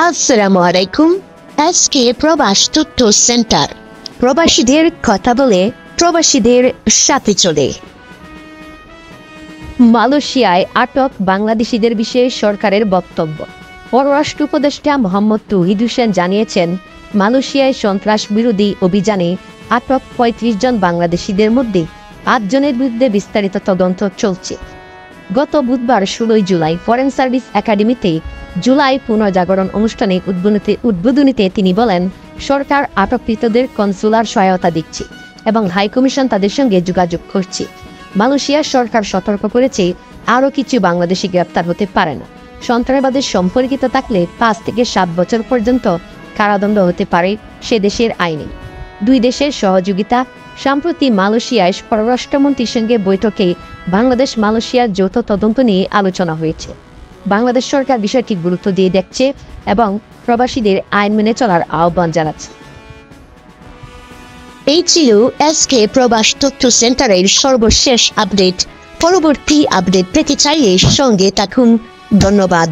আসসালামু আলাইকুম। আজকে প্রবাস তথ্য সেন্টার প্রবাসীদের কথা বলে প্রবাসীদের সাথে চলে। মালয়েশিয়ায় আটক বাংলাদেশিদের বিষয়ে সরকারের বক্তব্য। পররাষ্ট্র উপদেষ্টা মোহাম্মদ তৌহিদ হোসেন জানিয়েছেন, মালয়েশিয়ায় সন্ত্রাস বিরোধী অভিযানে আটক ৩৫ জন বাংলাদেশিদের মধ্যে ৮ জনের বিরুদ্ধে বিস্তারিত তদন্ত চলছে। গত বুধবার ১৬ জুলাই ফরেন সার্ভিস একাডেমিতে জুলাই পুনর্জাগরণ অনুষ্ঠানে উদ্বোধনীতে তিনি বলেন, সরকার আটককৃতদের কনসুলার সহায়তা দিচ্ছে এবং হাইকমিশন তাদের সঙ্গে যোগাযোগ করছে। মালয়েশিয়ার সরকার সতর্ক করেছে, আরও কিছু বাংলাদেশি গ্রেপ্তার হতে পারে না। সন্ত্রাসবাদের সম্পর্কিত থাকলে ৫ থেকে ৭ বছর পর্যন্ত কারাদণ্ড হতে পারে সে দেশের আইনে। দুই দেশের সহযোগিতা। সম্প্রতি মালয়েশিয়ায় পররাষ্ট্রমন্ত্রীর সঙ্গে বৈঠকে বাংলাদেশ মালয়েশিয়ার যৌথ তদন্ত নিয়ে আলোচনা হয়েছে। বাংলাদেশ সরকার বিষয়টি গুরুত্ব দিয়ে দেখছে এবং প্রবাসীদের আইন মেনে চলার আহ্বান জানাচ্ছে। এই ছিল আজকে প্রবাস তথ্য সেন্টারের সর্বশেষ আপডেট। পরবর্তী আপডেট পেতে চাইলে সঙ্গে থাকুন। ধন্যবাদ।